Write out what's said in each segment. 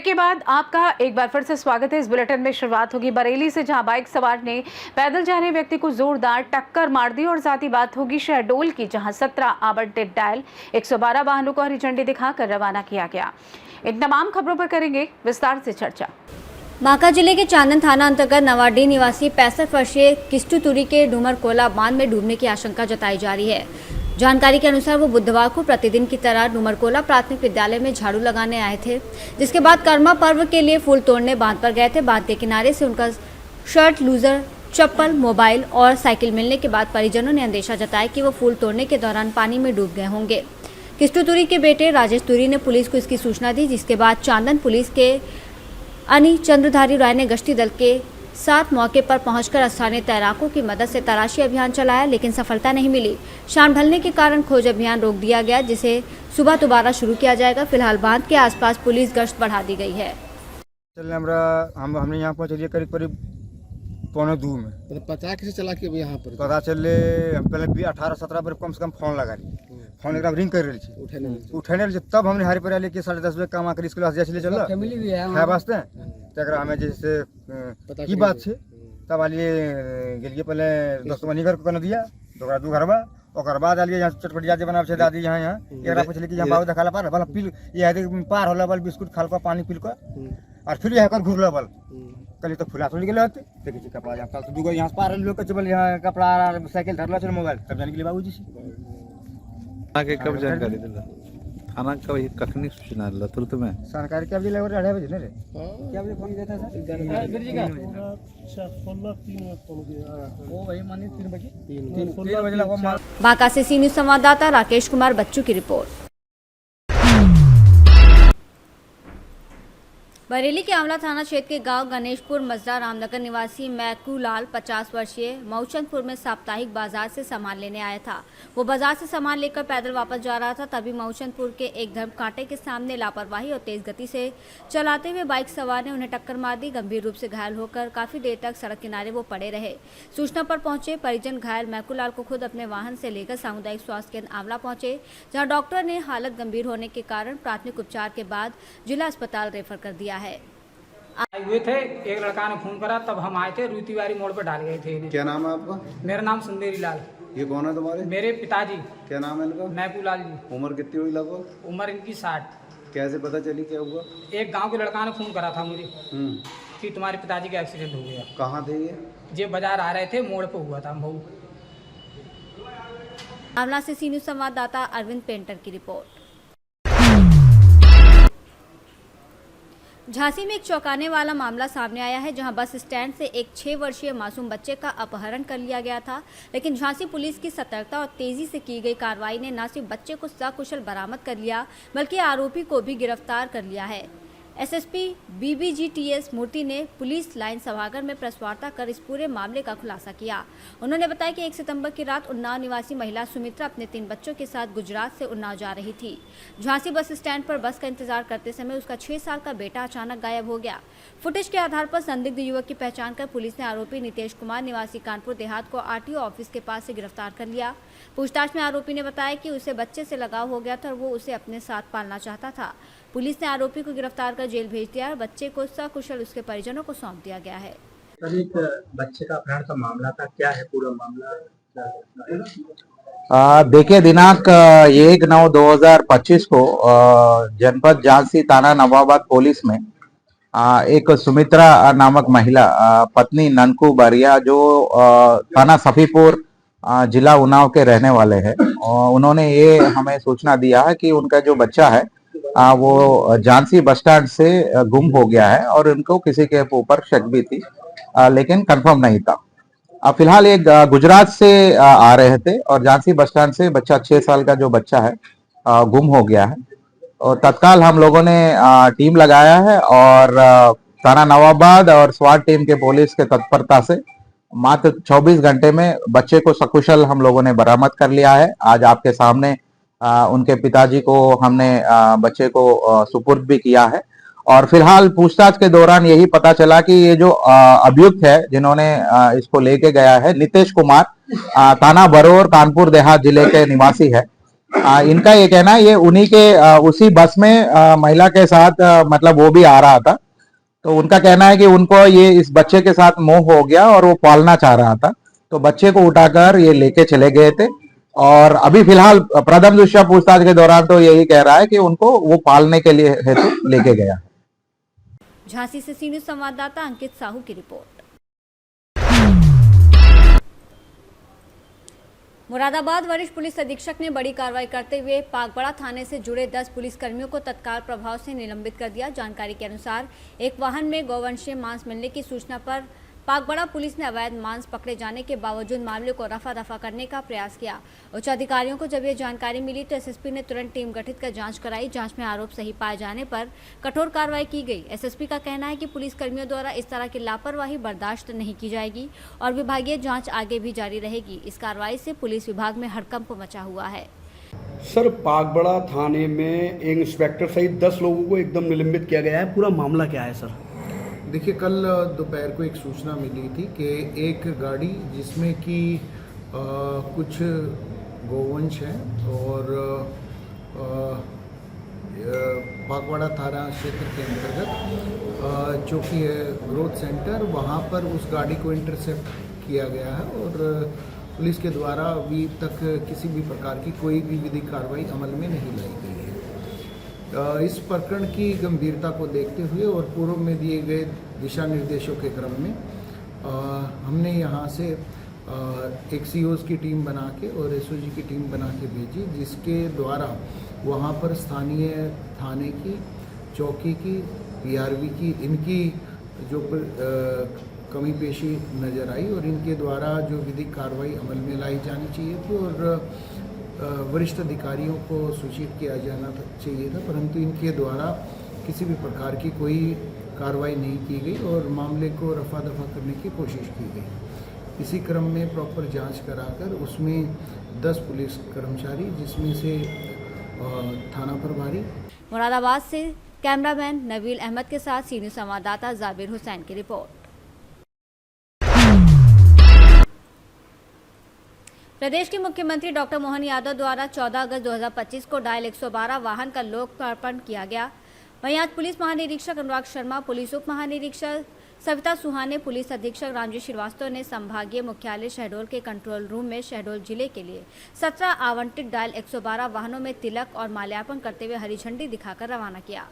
Break के बाद आपका एक बार फिर से स्वागत है। इस बुलेटिन में शुरुआत होगी बरेली से, जहां बाइक सवार ने पैदल जा रहे व्यक्ति को जोरदार टक्कर मार दी। और साथ ही बात होगी शहडोल की, जहां 17 आवंटित डायल 112 वाहनों को हरी झंडी दिखाकर रवाना किया गया। इन तमाम खबरों पर करेंगे विस्तार से चर्चा। बांका जिले के चांदन थाना अंतर्गत नवाडी निवासी 65 वर्षीय किस्टू तुरी के डूमर कोला बांध में डूबने की आशंका जताई जा रही है। जानकारी के अनुसार वो बुधवार को प्रतिदिन की तरह डूमरकोला प्राथमिक विद्यालय में झाड़ू लगाने आए थे, जिसके बाद कर्मा पर्व के लिए फूल तोड़ने बांध पर गए थे। बांध के किनारे से उनका शर्ट, लूजर, चप्पल, मोबाइल और साइकिल मिलने के बाद परिजनों ने अंदेशा जताया कि वो फूल तोड़ने के दौरान पानी में डूब गए होंगे। किस्टू तुरी के बेटे राजेश तुरी ने पुलिस को इसकी सूचना दी, जिसके बाद चांदन पुलिस के अनि चंद्रधारी राय ने गश्ती दल के साथ मौके पर पहुंचकर स्थानीय तैराकों की मदद से तलाशी अभियान चलाया, लेकिन सफलता नहीं मिली। शाम ढलने के कारण खोज अभियान रोक दिया गया, जिसे सुबह दोबारा शुरू किया जाएगा। फिलहाल बांध के आसपास पुलिस गश्त बढ़ा दी गई है। हमने यहाँ पहुँचे करीब करीब 1:45 में। तो पता कैसे चला कि यहाँ पर पता चले हम पहले 18-17 पर कम से कम फोन लगा रही, फोन एकदम रिंग कर रही थी, उठने रही। तब हमने हरी पर लेके 10:30 बजे काम आकर स्कूल जैसे चल फैमिली भी है वास्ते तक हमें जैसे की बात है। तब आलिए गेलिए पहले दोस्तों घर को दिया तो दू घरबा और बाद आलिए यहाँ चटपटिया जे बनावे दादी यहाँ एक पूछली कि यहाँ बाबू देखा पार भला पी ये पार होला बल बिस्कुट खाल को पानी पील को और फिर यहाँ कर घूरल बल कल तो फुला थोड़ी गए देखिए कपड़ा यहाँ तो दूगो यहाँ पार लोग के यहाँ कपड़ा साइकिल धरल चल मोबाइल तब जाने के लिए बाबूजी आगे कब जानकारी दिला थाना का वही कखनी सूचना दिला तुरंत में सरकारी क्या बजे 2:30 बजे ना रे क्या बजे फोन किया था सर वो वही मानी 3 बजे। बांका से सी न्यूज संवाददाता राकेश कुमार बच्चू की रिपोर्ट। बरेली के आंवला थाना क्षेत्र के गांव गणेशपुर मजरा रामनगर निवासी मैकू लाल 50 वर्षीय मऊचंदपुर में साप्ताहिक बाजार से सामान लेने आया था। वो बाजार से सामान लेकर पैदल वापस जा रहा था, तभी मऊचंदपुर के एक धर्म कांटे के सामने लापरवाही और तेज गति से चलाते हुए बाइक सवार ने उन्हें टक्कर मार दी। गंभीर रूप से घायल होकर काफी देर तक सड़क किनारे वो पड़े रहे। सूचना पर पहुंचे परिजन घायल मैकू लाल को खुद अपने वाहन से लेकर सामुदायिक स्वास्थ्य केंद्र आंवला पहुंचे, जहाँ डॉक्टर ने हालत गंभीर होने के कारण प्राथमिक उपचार के बाद जिला अस्पताल रेफर कर दिया है। आए हुए थे, एक लड़का ने फोन करा, तब हम आए थे। रुतिवारी मोड़ पर डाल गए थे इन्हें। क्या नाम है आपका? मेरा नाम सुंदरी लाल। ये कौन है तुम्हारे? मेरे पिताजी। क्या नाम है इनका? मैकू लाल जी। उम्र कितनी हुई लगभग? उम्र इनकी 60। कैसे पता चली क्या हुआ? एक गांव के लड़का ने फोन करा था मुझे कि तुम्हारे पिताजी का एक्सीडेंट हो गया। कहाँ थे ये? बाजार आ रहे थे, मोड़ पर हुआ था। मऊ आंवला से सी न्यूज संवाददाता अरविंद पेंटर की रिपोर्ट। झांसी में एक चौंकाने वाला मामला सामने आया है, जहां बस स्टैंड से एक 6 वर्षीय मासूम बच्चे का अपहरण कर लिया गया था, लेकिन झांसी पुलिस की सतर्कता और तेजी से की गई कार्रवाई ने न सिर्फ बच्चे को सकुशल बरामद कर लिया, बल्कि आरोपी को भी गिरफ्तार कर लिया है। एसएसपी बीबीजीटीएस मूर्ति ने पुलिस लाइन सभागार में प्रेस वार्ता कर इस पूरे मामले का खुलासा किया। उन्होंने बताया कि 1 सितंबर की रात उन्नाव निवासी महिला सुमित्रा अपने 3 बच्चों के साथ गुजरात से उन्नाव जा रही थी। झांसी बस स्टैंड पर बस का इंतजार करते समय उसका 6 साल का बेटा अचानक गायब हो गया। फुटेज के आधार पर संदिग्ध युवक की पहचान कर पुलिस ने आरोपी नितेश कुमार निवासी कानपुर देहात को आरटीओ ऑफिस के पास से गिरफ्तार कर लिया। पूछताछ में आरोपी ने बताया कि उसे बच्चे से लगाव हो गया था और वो उसे अपने साथ पालना चाहता था। पुलिस ने आरोपी को गिरफ्तार कर जेल भेज दिया और बच्चे को सकुशल उसके परिजनों को सौंप दिया गया है। एक बच्चे का अपहरण का मामला था, क्या है पूरा मामला? देखिए, दिनांक 1/9/2025 को जनपद झांसी थाना नवाबाद पुलिस में एक सुमित्रा नामक महिला पत्नी ननकू बरिया, जो थाना सफीपुर जिला उन्नाव के रहने वाले हैं, उन्होंने ये हमें सूचना दिया है कि उनका जो बच्चा है वो झांसी बस स्टैंड से गुम हो गया है और उनको किसी के ऊपर शक भी थी, लेकिन कंफर्म नहीं था। फिलहाल एक गुजरात से आ रहे थे और झांसी बस स्टैंड से बच्चा 6 साल का जो बच्चा है गुम हो गया है। और तत्काल हम लोगों ने टीम लगाया है और थाना नवाबाद और स्वाट टीम के पुलिस के तत्परता से मात्र 24 घंटे में बच्चे को सकुशल हम लोगों ने बरामद कर लिया है। आज आपके सामने उनके पिताजी को हमने बच्चे को सुपुर्द भी किया है और फिलहाल पूछताछ के दौरान यही पता चला कि ये जो अभियुक्त है जिन्होंने इसको लेके गया है, नितेश कुमार, थाना बरोर कानपुर देहात जिले के निवासी है इनका ये कहना है ये उन्हीं के उसी बस में महिला के साथ मतलब वो भी आ रहा था, तो उनका कहना है कि उनको ये इस बच्चे के साथ मोह हो गया और वो पालना चाह रहा था, तो बच्चे को उठाकर ये लेके चले गए थे। और अभी फिलहाल प्रथम दृष्टया पूछताछ के दौरान तो यही कह रहा है कि उनको वो पालने के लिए हेतु लेके गया। झांसी से सी न्यूज़ संवाददाता अंकित साहू की रिपोर्ट। मुरादाबाद वरिष्ठ पुलिस अधीक्षक ने बड़ी कार्रवाई करते हुए पागबड़ा थाने से जुड़े 10 पुलिसकर्मियों को तत्काल प्रभाव से निलंबित कर दिया। जानकारी के अनुसार एक वाहन में गौवंशीय मांस मिलने की सूचना पर पागबड़ा पुलिस ने अवैध मांस पकड़े जाने के बावजूद मामले को रफा दफा करने का प्रयास किया। उच्च अधिकारियों को जब यह जानकारी मिली तो एसएसपी ने तुरंत टीम गठित कर जांच कराई। जांच में आरोप सही पाए जाने पर कठोर कार्रवाई की गई। एसएसपी का कहना है कि पुलिसकर्मियों द्वारा इस तरह की लापरवाही बर्दाश्त नहीं की जाएगी और विभागीय जाँच आगे भी जारी रहेगी। इस कार्रवाई से पुलिस विभाग में हड़कंप मचा हुआ है। सर, पागबड़ा थाने में एक इंस्पेक्टर सहित 10 लोगों को एकदम निलंबित किया गया है। पूरा मामला क्या है सर? देखिए, कल दोपहर को एक सूचना मिली थी कि एक गाड़ी जिसमें कि कुछ गोवंश हैं और पागवाड़ा थाना क्षेत्र के अंतर्गत चौकी है ग्रोथ सेंटर, वहाँ पर उस गाड़ी को इंटरसेप्ट किया गया है और पुलिस के द्वारा अभी तक किसी भी प्रकार की कोई भी विधिक कार्रवाई अमल में नहीं लाई गई है। इस प्रकरण की गंभीरता को देखते हुए और पूर्व में दिए गए दिशा निर्देशों के क्रम में हमने यहाँ से एक सीओज की टीम बना के और एसओजी की टीम बना के भेजी, जिसके द्वारा वहाँ पर स्थानीय थाने की, चौकी की, पीआरवी की, इनकी जो कमी पेशी नज़र आई और इनके द्वारा जो विधिक कार्रवाई अमल में लाई जानी चाहिए थी और वरिष्ठ अधिकारियों को सूचित किया जाना चाहिए था, परंतु इनके द्वारा किसी भी प्रकार की कोई कार्रवाई नहीं की गई और मामले को रफा दफा करने की कोशिश की गई। इसी क्रम में प्रॉपर जांच कराकर उसमें 10 पुलिस कर्मचारी, जिसमें से थाना प्रभारी। मुरादाबाद से कैमरामैन नवील अहमद के साथ सी न्यूज़ संवाददाता जाबिर हुसैन की रिपोर्ट। प्रदेश के मुख्यमंत्री डॉक्टर मोहन यादव द्वारा 14 अगस्त 2025 को डायल 112 वाहन का लोकार्पण किया गया। वहीं आज पुलिस महानिरीक्षक अनुराग शर्मा, पुलिस उप महानिरीक्षक सविता सुहाने, पुलिस अधीक्षक रामजी श्रीवास्तव ने संभागीय मुख्यालय शहडोल के कंट्रोल रूम में शहडोल जिले के लिए 17 आवंटित डायल 112 वाहनों में तिलक और माल्यार्पण करते हुए हरी झंडी दिखाकर रवाना किया।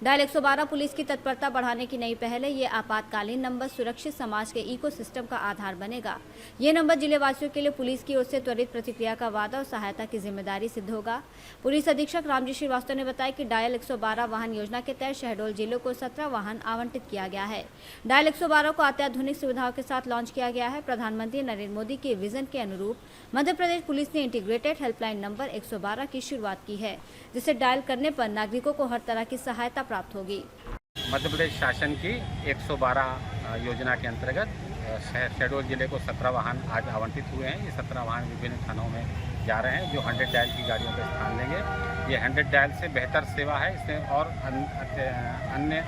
डायल 112 पुलिस की तत्परता बढ़ाने की नई पहल है। ये आपातकालीन नंबर सुरक्षित समाज के इकोसिस्टम का आधार बनेगा। ये नंबर जिलेवासियों के लिए पुलिस की ओर से त्वरित प्रतिक्रिया का वादा और सहायता की जिम्मेदारी सिद्ध होगा। पुलिस अधीक्षक रामजी श्रीवास्तव ने बताया कि डायल 112 वाहन योजना के तहत शहडोल जिलों को 17 वाहन आवंटित किया गया है। डायल 112 को अत्याधुनिक सुविधाओं के साथ लॉन्च किया गया है। प्रधानमंत्री नरेंद्र मोदी के विजन के अनुरूप मध्य प्रदेश पुलिस ने इंटीग्रेटेड हेल्पलाइन नंबर 112 की शुरुआत की है, जिसे डायल करने पर नागरिकों को हर तरह की सहायता प्राप्त होगी। मध्य प्रदेश शासन की 112 योजना के अंतर्गत शहडोल जिले को 17 वाहन आज आवंटित हुए हैं। ये 17 वाहन विभिन्न थानों में जा रहे हैं जो 100 डायल की गाड़ियों का स्थान लेंगे। ये 100 डायल से बेहतर सेवा है, इसमें और अन्य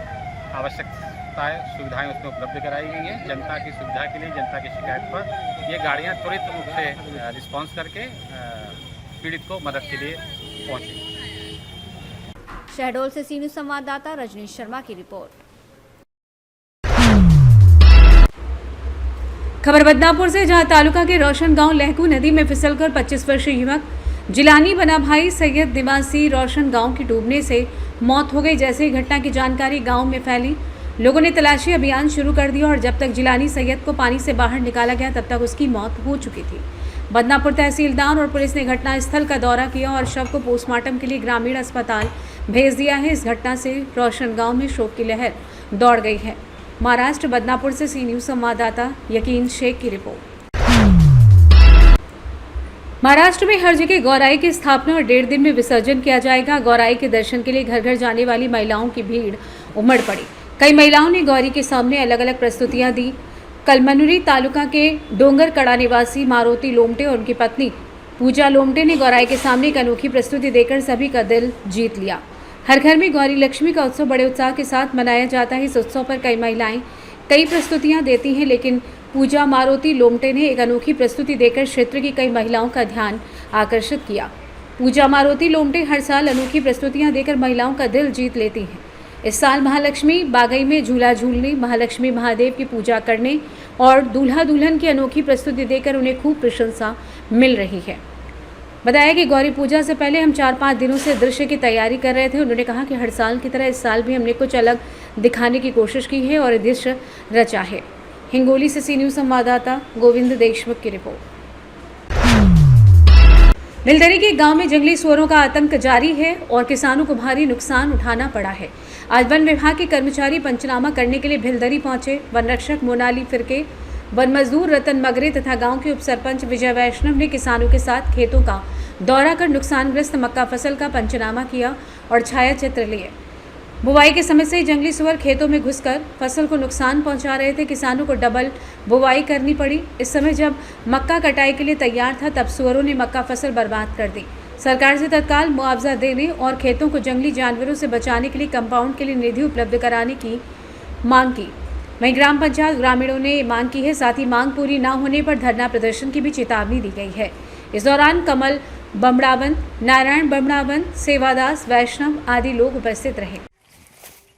आवश्यकताएं सुविधाएं उसमें उपलब्ध कराई गई हैं। जनता की सुविधा के लिए, जनता की शिकायत पर ये गाड़ियाँ त्वरित रूप से रिस्पॉन्स करके पीड़ित को मदद के लिए पहुँचेंगी। शहडोल से सी न्यूज़ संवाददाता रजनीश शर्मा की रिपोर्ट। खबर बदनापुर से, जहां तालुका के रोशन गांव लहकू नदी में फिसलकर 25 वर्षीय युवक जिलानी बना भाई सैयद निवासी रोशन गांव की डूबने से मौत हो गई। जैसे ही घटना की जानकारी गांव में फैली, लोगों ने तलाशी अभियान शुरू कर दिया और जब तक जिलानी सैयद को पानी से बाहर निकाला गया तब तक उसकी मौत हो चुकी थी। बदनापुर तहसीलदार और पुलिस ने घटनास्थल का दौरा किया और शव को पोस्टमार्टम के लिए ग्रामीण अस्पताल भेज दिया है। इस घटना से रोशन गांव में शोक की लहर दौड़ गई है। महाराष्ट्र बदनापुर से सी न्यूज़ संवाददाता यकीन शेख की रिपोर्ट। महाराष्ट्र में हर जगह गौराई की स्थापना और 1.5 दिन में विसर्जन किया जाएगा। गौराई के दर्शन के लिए घर घर जाने वाली महिलाओं की भीड़ उमड़ पड़ी। कई महिलाओं ने गौरी के सामने अलग अलग प्रस्तुतियां दी। कलमनुरी तालुका के डोंगरकड़ा निवासी मारुति लोमटे और उनकी पत्नी पूजा लोमटे ने गौराई के सामने एक अनोखी प्रस्तुति देकर सभी का दिल जीत लिया। हर घर में गौरी लक्ष्मी का उत्सव बड़े उत्साह के साथ मनाया जाता है। इस उत्सव पर कई महिलाएं कई प्रस्तुतियां देती हैं, लेकिन पूजा मारुति लोमटे ने एक अनोखी प्रस्तुति देकर क्षेत्र की कई महिलाओं का ध्यान आकर्षित किया। पूजा मारुति लोमटे हर साल अनोखी प्रस्तुतियां देकर महिलाओं का दिल जीत लेती हैं। इस साल महालक्ष्मी बागई में झूला झूलने, महालक्ष्मी महादेव की पूजा करने और दूल्हा दुल्हन की अनोखी प्रस्तुति देकर उन्हें खूब प्रशंसा मिल रही है। बताया कि गौरी पूजा से पहले हम 4-5 दिनों से दृश्य की तैयारी कर रहे थे। उन्होंने कहा कि हर साल की तरह इस साल भी हमने कुछ अलग दिखाने की कोशिश की है और दृश्य रचा है। हिंगोली से सी न्यूज़ संवाददाता गोविंद देशमुख की रिपोर्ट। भिलदरी के गांव में जंगली सुअरों का आतंक जारी है और किसानों को भारी नुकसान उठाना पड़ा है। आज वन विभाग के कर्मचारी पंचनामा करने के लिए भिलदरी पहुंचे। वन रक्षक मोनाली फिरके, वन मजदूर रतन मगरे तथा गांव के उप सरपंच विजय वैष्णव ने किसानों के साथ खेतों का दौरा कर नुकसानग्रस्त मक्का फसल का पंचनामा किया और छाया चित्र लिए। बुवाई के समय से ही जंगली सुअर खेतों में घुसकर फसल को नुकसान पहुंचा रहे थे। किसानों को डबल बुवाई करनी पड़ी। इस समय जब मक्का कटाई के लिए तैयार था तब सुअरों ने मक्का फसल बर्बाद कर दी। सरकार से तत्काल मुआवजा देने और खेतों को जंगली जानवरों से बचाने के लिए कंपाउंड के लिए निधि उपलब्ध कराने की मांग की। वहीं ग्राम पंचायत ग्रामीणों ने मांग की है। साथ ही मांग पूरी न होने पर धरना प्रदर्शन की भी चेतावनी दी गई है। इस दौरान कमल बमड़ावन, नारायण बमड़ावन, सेवादास वैष्णव आदि लोग उपस्थित रहे।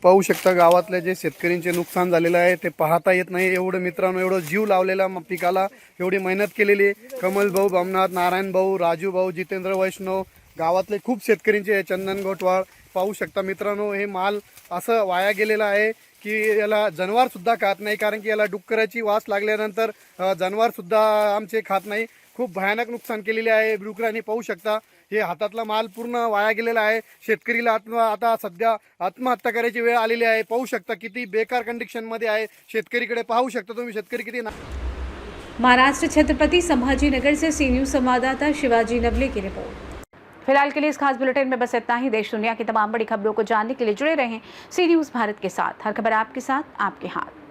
पाहू शकता गावातले जे शेतकऱ्यांचे नुकसान झालेलं आहे ते पाहता येत नाही। एवढं मित्रांनो, एवढं जीव लावलेला पिकाला, एवढी मेहनत केलेली कमल भाऊ भामनाथ, नारायण भाऊ, राजू भाऊ, जितेंद्र वैष्णव, गावातले खूप शेतकऱ्यांचे चंदन गोटवाळ पाहू शकता मित्रांनो। हे माल असं वाया गेलेला आहे की याला जनावर सुद्धा खात नाही, कारण की याला डुक्कराची वास लागल्यानंतर जनावर सुद्धा आमचे खात नाही। खूप भयानक नुकसान केलेले आहे। डुकरांनी पाहू शकता हे हातातला माल पूर्ण वाया गेलेला आहे। शेतकरीला आता सध्या आत्महत्या करायची वेळ आलेली आहे। पाहू शकता किती बेकार कंडिशन मध्ये आहे। शेतकरीकडे पाहू शकता तुम्ही, शेतकरी किती महाराष्ट्र छत्रपति संभाजीनगर से सी न्यूज़ संवाददाता शिवाजी नवले की रिपोर्ट। फिलहाल के लिए इस खास बुलेटिन में बस इतना ही। देश दुनिया की तमाम बड़ी खबरों को जानने के लिए जुड़े रहें सी न्यूज़ भारत के साथ। हर खबर आपके साथ, आपके हाथ।